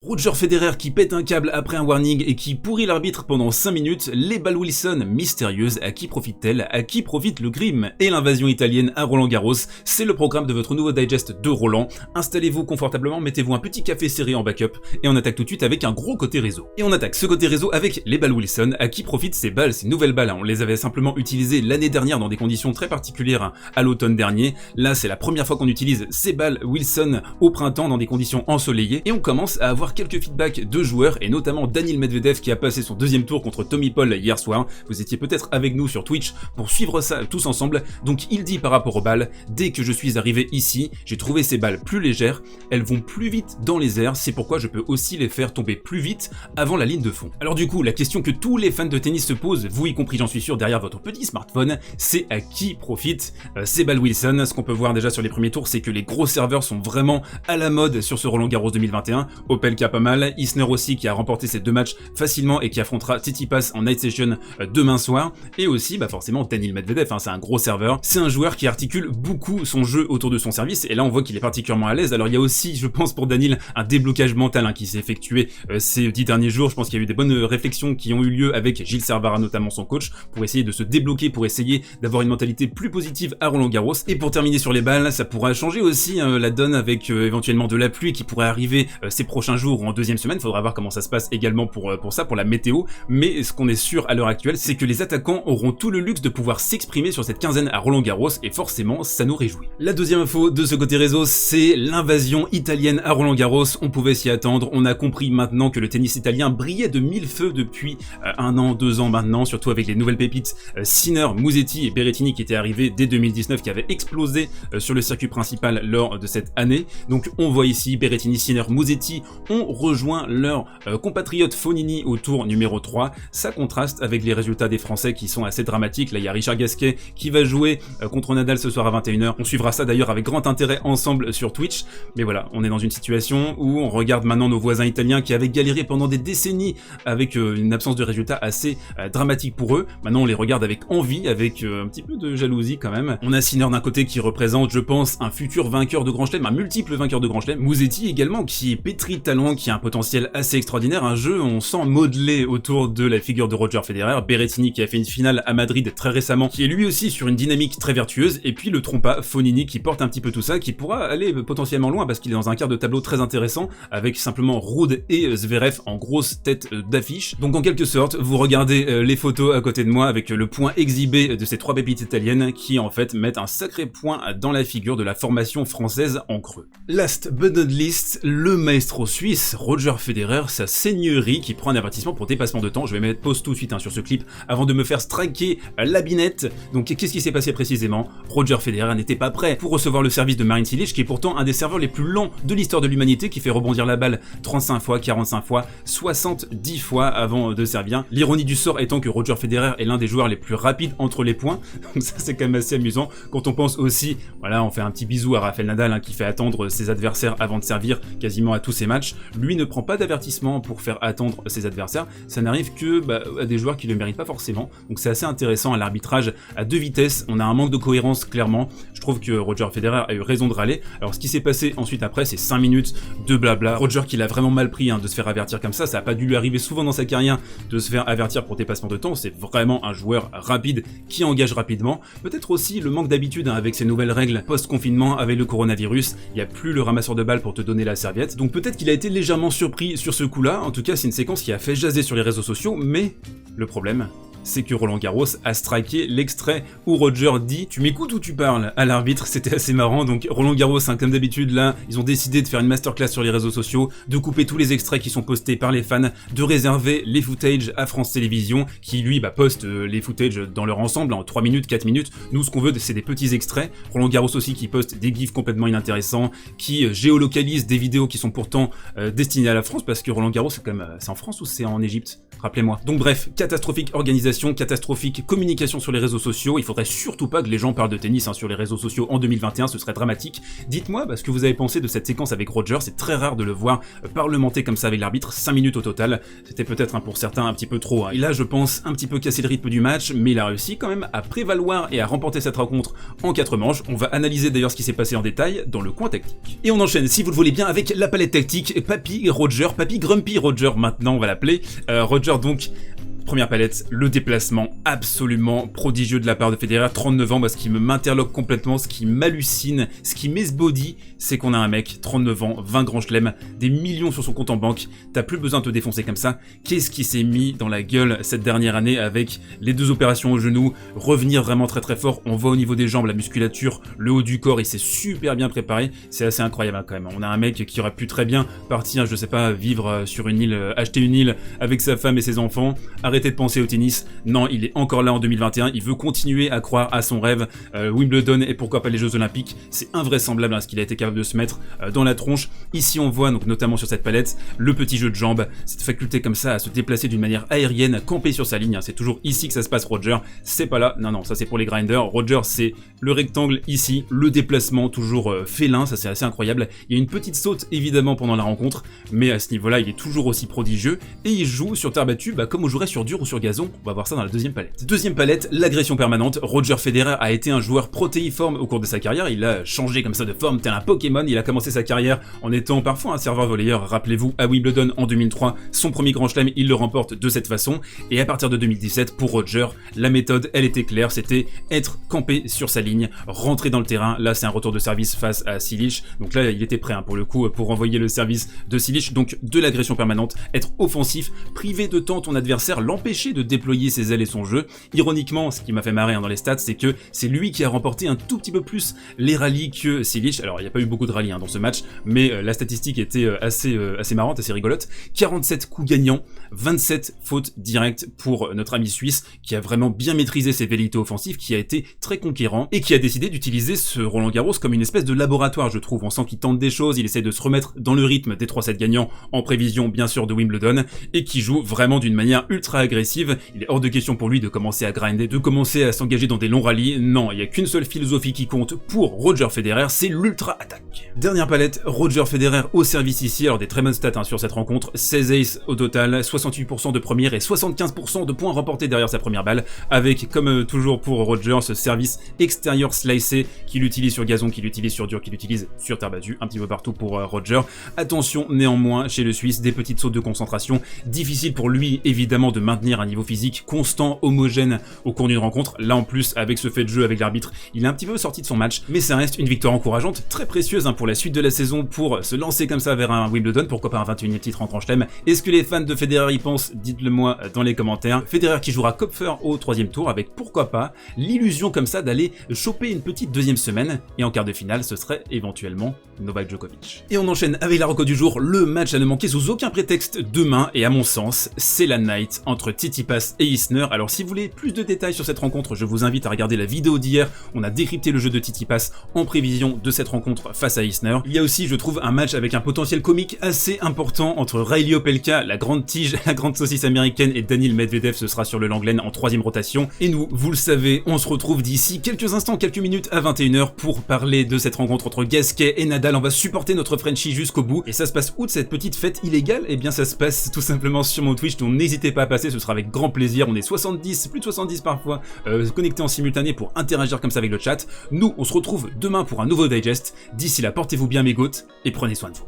Roger Federer qui pète un câble après un warning et qui pourrit l'arbitre pendant 5 minutes, les balles Wilson mystérieuses, à qui profite-t-elle, à qui profite le crime? Et l'invasion italienne à Roland Garros, c'est le programme de votre nouveau digest de Roland. Installez-vous confortablement, mettez-vous un petit café serré en backup et on attaque tout de suite avec un gros côté réseau. Et on attaque ce côté réseau avec les balles Wilson, à qui profitent ces balles, ces nouvelles balles. On les avait simplement utilisées l'année dernière dans des conditions très particulières à l'automne dernier. Là, c'est la première fois qu'on utilise ces balles Wilson au printemps dans des conditions ensoleillées et on commence à avoir quelques feedbacks de joueurs et notamment Daniil Medvedev qui a passé son deuxième tour contre Tommy Paul hier soir. Vous étiez peut-être avec nous sur Twitch pour suivre ça tous ensemble. Donc il dit par rapport aux balles, dès que je suis arrivé ici, j'ai trouvé ces balles plus légères, elles vont plus vite dans les airs, c'est pourquoi je peux aussi les faire tomber plus vite avant la ligne de fond. Alors du coup, la question que tous les fans de tennis se posent, vous y compris j'en suis sûr derrière votre petit smartphone, c'est à qui profitent ces balles Wilson. Ce qu'on peut voir déjà sur les premiers tours, c'est que les gros serveurs sont vraiment à la mode sur ce Roland Garros 2021. Opelka pas mal, Isner aussi qui a remporté ses 2 matchs facilement et qui affrontera Tsitsipas en night session demain soir. Et aussi forcément Daniil Medvedev, c'est un gros serveur. C'est un joueur qui articule beaucoup son jeu autour de son service et là on voit qu'il est particulièrement à l'aise. Alors il y a aussi, je pense pour Daniil, un déblocage mental qui s'est effectué ces 10 derniers jours. Je pense qu'il y a eu des bonnes réflexions qui ont eu lieu avec Gilles Servara notamment son coach pour essayer de se débloquer, pour essayer d'avoir une mentalité plus positive à Roland Garros. Et pour terminer sur les balles, ça pourra changer aussi la donne avec éventuellement de la pluie qui pourrait arriver ces prochains jours ou en deuxième semaine. Faudra voir comment ça se passe également pour ça, pour la météo. Mais ce qu'on est sûr à l'heure actuelle, c'est que les attaquants auront tout le luxe de pouvoir s'exprimer sur cette quinzaine à Roland Garros et forcément ça nous réjouit. La deuxième info de ce côté réseau, c'est l'invasion italienne à Roland Garros. On pouvait s'y attendre, on a compris maintenant que le tennis italien brillait de mille feux depuis 1 an, 2 ans maintenant, surtout avec les nouvelles pépites Sinner, Musetti et Berrettini qui étaient arrivés dès 2019, qui avaient explosé sur le circuit principal lors de cette année. Donc on voit ici Berrettini, Sinner, Musetti ont rejoint leur compatriote Fognini au tour numéro 3. Ça contraste avec les résultats des Français qui sont assez dramatiques. Là il y a Richard Gasquet qui va jouer contre Nadal ce soir à 21h. On suivra ça d'ailleurs avec grand intérêt ensemble sur Twitch. Mais voilà, on est dans une situation où on regarde maintenant nos voisins italiens qui avaient galéré pendant des décennies avec une absence de résultats assez dramatique pour eux. Maintenant on les regarde avec envie, avec un petit peu de jalousie quand même. On a Sinner d'un côté qui représente, je pense, un futur vainqueur de Grand Chelem, un multiple vainqueur de Grand Chelem. Musetti également qui est pétri de talent, qui a un potentiel assez extraordinaire, un jeu on sent modelé autour de la figure de Roger Federer. Berrettini qui a fait une finale à Madrid très récemment, qui est lui aussi sur une dynamique très vertueuse, et puis le trompa Fognini qui porte un petit peu tout ça, qui pourra aller potentiellement loin parce qu'il est dans un quart de tableau très intéressant avec simplement Ruud et Zverev en grosse tête d'affiche. Donc en quelque sorte, vous regardez les photos à côté de moi avec le point exhibé de ces 3 pépites italiennes qui en fait mettent un sacré point dans la figure de la formation française en creux. Last but not least, le maestro suisse Roger Federer, sa seigneurie qui prend un avertissement pour dépassement de temps. Je vais mettre pause tout de suite sur ce clip avant de me faire striker la binette. Donc qu'est-ce qui s'est passé précisément? Roger Federer n'était pas prêt pour recevoir le service de Marin Cilic, qui est pourtant un des serveurs les plus lents de l'histoire de l'humanité, qui fait rebondir la balle 35 fois, 45 fois, 70 fois avant de servir. L'ironie du sort étant que Roger Federer est l'un des joueurs les plus rapides entre les points. Donc ça c'est quand même assez amusant quand on pense aussi, voilà, on fait un petit bisou à Rafael Nadal qui fait attendre ses adversaires avant de servir quasiment à tous ses matchs. Lui ne prend pas d'avertissement pour faire attendre ses adversaires, ça n'arrive que à des joueurs qui le méritent pas forcément. Donc c'est assez intéressant à l'arbitrage à 2 vitesses, on a un manque de cohérence clairement. Je trouve que Roger Federer a eu raison de râler. Alors ce qui s'est passé ensuite après, c'est 5 minutes de blabla. Roger qui l'a vraiment mal pris de se faire avertir comme ça a pas dû lui arriver souvent dans sa carrière de se faire avertir pour dépassement de temps. C'est vraiment un joueur rapide qui engage rapidement. Peut-être aussi le manque d'habitude avec ces nouvelles règles post-confinement avec le coronavirus, il n'y a plus le ramasseur de balles pour te donner la serviette. Donc peut-être qu'il a été légèrement surpris sur ce coup-là. En tout cas c'est une séquence qui a fait jaser sur les réseaux sociaux, mais le problème, c'est que Roland Garros a striké l'extrait où Roger dit « Tu m'écoutes ou tu parles ?» à l'arbitre. C'était assez marrant. Donc Roland Garros, comme d'habitude, là, ils ont décidé de faire une masterclass sur les réseaux sociaux, de couper tous les extraits qui sont postés par les fans, de réserver les footages à France Télévisions, qui lui poste les footages dans leur ensemble en 3 minutes, 4 minutes. Nous, ce qu'on veut, c'est des petits extraits. Roland Garros aussi qui poste des gifs complètement inintéressants, qui géolocalise des vidéos qui sont pourtant destinées à la France, parce que Roland Garros, c'est en France ou c'est en Égypte? Rappelez-moi. Donc bref, catastrophique organisation organisation catastrophique, communication sur les réseaux sociaux, il faudrait surtout pas que les gens parlent de tennis sur les réseaux sociaux en 2021, ce serait dramatique. Dites-moi ce que vous avez pensé de cette séquence avec Roger, c'est très rare de le voir parlementer comme ça avec l'arbitre, 5 minutes au total, c'était peut-être pour certains un petit peu trop. Et là je pense un petit peu casser le rythme du match, mais il a réussi quand même à prévaloir et à remporter cette rencontre en 4 manches. On va analyser d'ailleurs ce qui s'est passé en détail dans le coin tactique. Et on enchaîne, si vous le voulez bien, avec la palette tactique, Papy Grumpy Roger maintenant on va l'appeler. Roger donc, première palette, le déplacement absolument prodigieux de la part de Federer, 39 ans, ce qui m'interloque complètement, ce qui m'hallucine, ce qui m'esbody, c'est qu'on a un mec, 39 ans, 20 grands chelems, des millions sur son compte en banque, t'as plus besoin de te défoncer comme ça. Qu'est-ce qui s'est mis dans la gueule cette dernière année avec les 2 opérations au genou, revenir vraiment très très fort, on voit au niveau des jambes, la musculature, le haut du corps, il s'est super bien préparé, c'est assez incroyable quand même. On a un mec qui aurait pu très bien partir, je sais pas, vivre sur une île, acheter une île avec sa femme et ses enfants, arrêter de penser au tennis. Non, il est encore là en 2021, il veut continuer à croire à son rêve, Wimbledon et pourquoi pas les Jeux Olympiques, c'est invraisemblable ce qu'il a été capable de se mettre dans la tronche. Ici on voit donc notamment sur cette palette le petit jeu de jambes, cette faculté comme ça à se déplacer d'une manière aérienne, à camper sur sa ligne, c'est toujours ici que ça se passe Roger, c'est pas là, non ça c'est pour les grinders, Roger c'est le rectangle ici, le déplacement toujours félin, ça c'est assez incroyable, il y a une petite saute évidemment pendant la rencontre, mais à ce niveau là il est toujours aussi prodigieux, et il joue sur terre battue comme on jouerait sur dur ou sur gazon, on va voir ça dans la deuxième palette. Deuxième palette, l'agression permanente. Roger Federer a été un joueur protéiforme au cours de sa carrière, il a changé comme ça de forme tel un Pokémon, il a commencé sa carrière en étant parfois un serveur volleyeur, rappelez-vous à Wimbledon en 2003, son premier grand chelem, il le remporte de cette façon, et à partir de 2017, pour Roger, la méthode elle était claire, c'était être campé sur sa ligne, rentrer dans le terrain, là c'est un retour de service face à Cilic, donc là il était prêt pour le coup pour envoyer le service de Cilic, donc de l'agression permanente, être offensif, priver de temps ton adversaire, l'empêcher de déployer ses ailes et son jeu. Ironiquement, ce qui m'a fait marrer dans les stats, c'est que c'est lui qui a remporté un tout petit peu plus les rallyes que Cilic. Alors il n'y a pas eu beaucoup de rallyes dans ce match, mais la statistique était assez marrante, assez rigolote. 47 coups gagnants, 27 fautes directes pour notre ami suisse, qui a vraiment bien maîtrisé ses velléités offensives, qui a été très conquérant, et qui a décidé d'utiliser ce Roland Garros comme une espèce de laboratoire, je trouve. On sent qu'il tente des choses, il essaie de se remettre dans le rythme des 3 sets gagnants, en prévision bien sûr de Wimbledon, et qui joue vraiment d'une manière ultra agressive. Il est hors de question pour lui de commencer à grinder, de commencer à s'engager dans des longs rallyes. Non, il n'y a qu'une seule philosophie qui compte pour Roger Federer, c'est l'ultra-attaque. Dernière palette, Roger Federer au service ici, alors des très bonnes stats sur cette rencontre, 16 aces au total, 68% de première et 75% de points remportés derrière sa première balle, avec comme toujours pour Roger ce service extérieur slicé qu'il utilise sur gazon, qu'il utilise sur dur, qu'il utilise sur terre battue, un petit peu partout pour Roger. Attention néanmoins chez le Suisse, des petites sautes de concentration, difficile pour lui évidemment de maintenir un niveau physique constant, homogène au cours d'une rencontre. Là en plus avec ce fait de jeu avec l'arbitre, il est un petit peu sorti de son match, mais ça reste une victoire encourageante, très précieuse pour la suite de la saison, pour se lancer comme ça vers un Wimbledon, pourquoi pas un 21e titre en Grand Chelem. Est-ce que les fans de Federer y pensent? Dites-le moi dans les commentaires. Federer qui jouera Kopfer au 3e tour avec pourquoi pas l'illusion comme ça d'aller choper une petite 2e semaine, et en quart de finale ce serait éventuellement Novak Djokovic. Et on enchaîne avec la reco du jour, le match à ne manquer sous aucun prétexte demain, et à mon sens c'est la night entre Tsitsipas et Isner. Alors si vous voulez plus de détails sur cette rencontre, je vous invite à regarder la vidéo d'hier, on a décrypté le jeu de Tsitsipas en prévision de cette rencontre face à Isner. Il y a aussi, je trouve, un match avec un potentiel comique assez important entre Reilly Opelka, la grande tige, la grande saucisse américaine, et Daniil Medvedev, ce sera sur le Langlaine en 3e rotation. Et nous, vous le savez, on se retrouve d'ici quelques instants, quelques minutes à 21h pour parler de cette rencontre entre Gasquet et Nadal. On va supporter notre Frenchie jusqu'au bout. Et ça se passe où de cette petite fête illégale? Eh bien ça se passe tout simplement sur mon Twitch, donc n'hésitez pas à passer, ce sera avec grand plaisir. On est 70, plus de 70 parfois, connectés en simultané pour interagir comme ça avec le chat. Nous, on se retrouve demain pour un nouveau digest. D'ici là, portez-vous bien mes goats et prenez soin de vous.